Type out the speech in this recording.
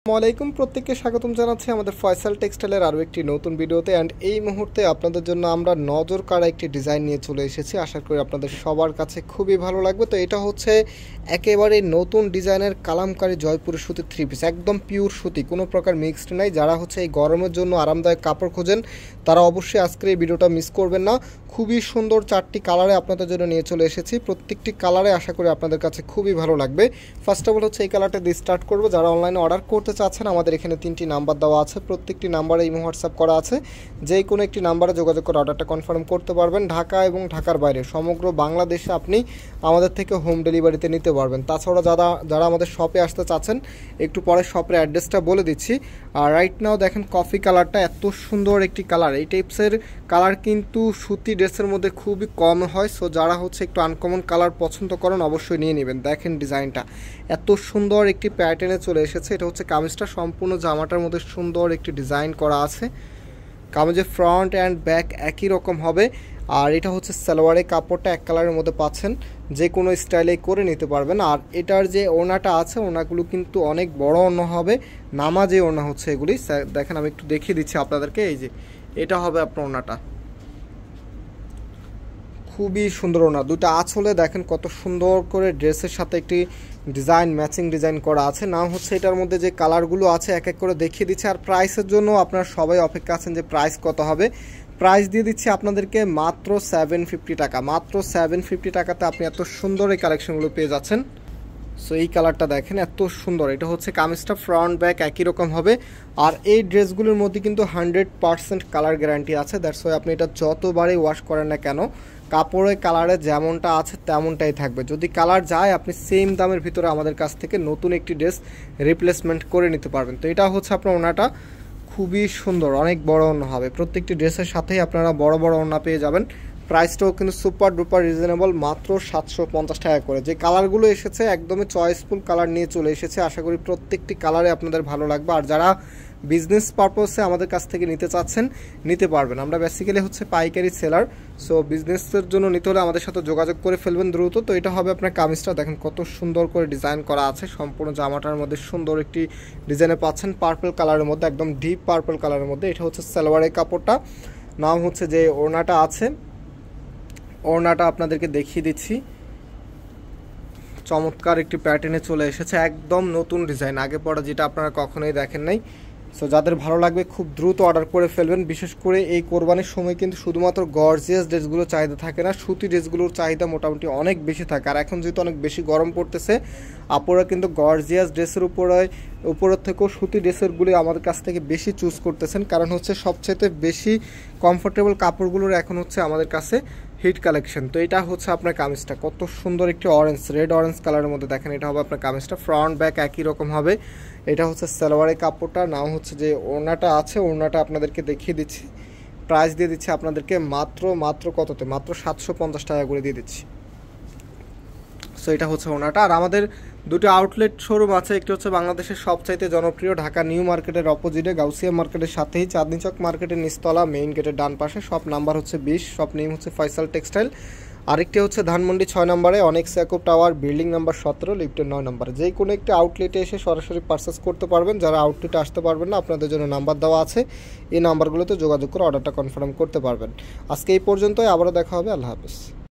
আসসালামাইকুম প্রত্যেককে স্বাগতম জানাচ্ছি আমাদের ফয়সাল টেক্সটাইলের আরও একটি নতুন ভিডিওতে। অ্যান্ড এই মুহূর্তে আপনাদের জন্য আমরা নজর কাড়া একটি ডিজাইন নিয়ে চলে এসেছি। আশা করি আপনাদের সবার কাছে খুবই ভালো লাগবে। তো এটা হচ্ছে একেবারে নতুন ডিজাইনের কালামকারী জয়পুরের সুতির থ্রি পিস, একদম পিওর সুতি, কোনো প্রকার মিক্সড নাই। যারা হচ্ছে এই গরমের জন্য আরামদায়ক কাপড় খোঁজেন তারা অবশ্যই আজকের এই ভিডিওটা মিস করবেন না। খুবই সুন্দর চারটি কালারে আপনাদের জন্য নিয়ে চলে এসেছি। প্রত্যেকটি কালারে আশা করি আপনাদের কাছে খুবই ভালো লাগবে। ফার্স্ট অফ অল হচ্ছে এই কালারটা দিয়ে স্টার্ট করবো। যারা অনলাইনে অর্ডার করতে চাচ্ছেন আমাদের এখানে 3টি নাম্বার দেওয়া আছে, প্রত্যেকটি নাম্বারে ইমো হোয়াটসঅ্যাপ করা আছে। যে কোনো একটি নাম্বারে যোগাযোগ করে অর্ডারটা কনফার্ম করতে পারবেন। ঢাকা এবং ঢাকার বাইরে সমগ্র বাংলাদেশে আপনি আমাদের থেকে হোম ডেলিভারিতে নিতে পারবেন। তাছাড়া যারা আমাদের শপে আসতে চাচ্ছেন একটু পরে শপের অ্যাড্রেসটা বলে দিচ্ছি। আর রাইট নাও দেখেন কফি কালারটা এত সুন্দর একটি কালার। এই টাইপসের কালার কিন্তু সুতি ড্রেসের মধ্যে খুবই কম হয়। সো যারা হচ্ছে একটু আনকমন কালার পছন্দ করেন অবশ্যই নিয়ে নেবেন। দেখেন ডিজাইনটা এত সুন্দর একটি প্যাটার্নে চলে এসেছে। এটা হচ্ছে কামিজটা, সম্পূর্ণ জামাটার মধ্যে সুন্দর একটি ডিজাইন করা আছে। কামিজের ফ্রন্ট অ্যান্ড ব্যাক একই রকম হবে। আর এটা হচ্ছে সালোয়ারের কাপড়টা এক কালারের মধ্যে পাচ্ছেন, যে কোনো স্টাইলে করে নিতে পারবেন। আর এটার যে ওড়নাটা আছে ওড়নাগুলো কিন্তু অনেক বড় ওড়না হবে, নামাজে ওড়না হচ্ছে এগুলি। দেখেন আমি একটু দেখিয়ে দিচ্ছি আপনাদেরকে। এই যে এটা হবে আপনার ওড়নাটা, খুবই সুন্দর ওড়না। দুটো আঁচলে দেখেন কত সুন্দর করে ড্রেসের সাথে একটি ডিজাইন ম্যাচিং ডিজাইন করা আছে। নাম হচ্ছে এটার মধ্যে যে কালারগুলো আছে এক এক করে দেখিয়ে দিচ্ছে। আর প্রাইসের জন্য আপনারা সবাই অপেক্ষা আছেন যে প্রাইস কত হবে। প্রাইস দিয়ে দিচ্ছি আপনাদেরকে মাত্র 750 টাকা। মাত্র 750 টাকাতে আপনি এত সুন্দর এই কালেকশনগুলো পেয়ে যাচ্ছেন। সো এই কালারটা দেখেন এত সুন্দর। এটা হচ্ছে কামিজটা ফ্রন্ট ব্যাক একই রকম হবে। আর এই ড্রেসগুলোর মধ্যে কিন্তু 100% কালার গ্যারান্টি আছে। দ্যাটস ওয়াই আপনি এটা যতবারই ওয়াশ করেন না কেন কাপড়ের কালারে যেমনটা আছে তেমনটাই থাকবে। যদি কালার যায় আপনি সেম দামের ভিতরে আমাদের কাছ থেকে নতুন একটি ড্রেস রিপ্লেসমেন্ট করে নিতে পারবেন। তো এটা হচ্ছে আপনার ওড়নাটা, খুবই সুন্দর, অনেক বড় ওড়না হবে। প্রত্যেকটি ড্রেসের সাথেই আপনারা বড় বড় ওড়না পেয়ে যাবেন। প্রাইসটাও কিন্তু সুপার ডুপার রিজনেবল, মাত্র 750 টাকা করে। যে কালারগুলো এসেছে একদমই চয়েসফুল কালার নিয়ে চলে এসেছে। আশা করি প্রত্যেকটি কালারে আপনাদের ভালো লাগবে। আর যারা বিজনেস পারপসে আমাদের কাছ থেকে নিতে চাচ্ছেন নিতে পারবেন। আমরা বেসিক্যালি হচ্ছে পাইকারি সেলার। সো বিজনেসের জন্য নিতে হলে আমাদের সাথে যোগাযোগ করে ফেলবেন দ্রুত। তো এটা হবে আপনার কামিজটা, দেখেন কত সুন্দর করে ডিজাইন করা আছে। সম্পূর্ণ জামাটার মধ্যে সুন্দর একটি ডিজাইনে পাচ্ছেন পার্পল কালারের মধ্যে, একদম ডিপ পার্পল কালারের মধ্যে। এটা হচ্ছে সালোয়ারের কাপড়টা। নাম হচ্ছে যে ওড়নাটা আছে, ওড়নাটা আপনাদেরকে দেখিয়ে দিচ্ছি। চমৎকার একটি প্যাটার্নে চলে এসেছে, একদম নতুন ডিজাইন, আগে পরে যেটা আপনারা কখনোই দেখেন নাই। সো যাদের ভালো লাগবে খুব দ্রুত অর্ডার করে ফেলবেন। বিশেষ করে এই কোরবানির সময় কিন্তু শুধুমাত্র গর্জিয়াস ড্রেসগুলো চাহিদা থাকে না, সুতি ড্রেসগুলোর চাহিদা মোটামুটি অনেক বেশি থাকে। আর এখন যেহেতু অনেক বেশি গরম পড়তেছে আপুরা কিন্তু গর্জিয়াস ড্রেসের উপরের থেকেও সুতি ড্রেসেরগুলি আমাদের কাছ থেকে বেশি চুজ করতেছেন। কারণ হচ্ছে সবচেয়ে বেশি কমফোর্টেবল কাপড়গুলোর এখন হচ্ছে আমাদের কাছে হিট কালেকশন। তো এটা হচ্ছে আপনার কামিজটা, কত সুন্দর একটি অরেঞ্জ, রেড অরেঞ্জ কালারের মধ্যে দেখেন। এটা হবে আপনার কামিজটা, ফ্রন্ট ব্যাক একই রকম হবে। এটা হচ্ছে সালোয়ারের কাপড়টা। নাম হচ্ছে যে ওড়নাটা আছে, ওড়নাটা আপনাদেরকে দেখিয়ে দিচ্ছি। প্রাইস দিয়ে দিচ্ছি আপনাদেরকে মাত্র কততে, মাত্র 750 টাকা করে দিয়ে দিচ্ছি। সো এটা হচ্ছে ওড়নাটা। আর আমাদের দুটো আউটলেট শোরুম আছে। একটি হচ্ছে বাংলাদেশের সবচাইতে জনপ্রিয় ঢাকা নিউ মার্কেটের অপোজিটে গাউসিয়া মার্কেটের সাথেই চাঁদনি চক মার্কেটের নিচতলা মেইন গেটের ডান পাশে। শপ নাম্বার হচ্ছে 20, শপ নেম হচ্ছে ফয়সাল টেক্সটাইল। আরেকটি হচ্ছে ধানমন্ডি 6 নম্বরে অনেক্স ইয়াকুব টাওয়ার, বিল্ডিং নাম্বার 17, লিফটের 9 নম্বরে। যে কোনো একটি আউটলেটে এসে সরাসরি পারচেস করতে পারবেন। যারা আউটলেটে আসতে পারবেন না আপনাদের জন্য নাম্বার দেওয়া আছে, এই নাম্বারগুলোতে যোগাযোগ করে অর্ডারটা কনফার্ম করতে পারবেন। আজকে এই পর্যন্তই, আবারও দেখা হবে। আল্লাহ হাফেজ।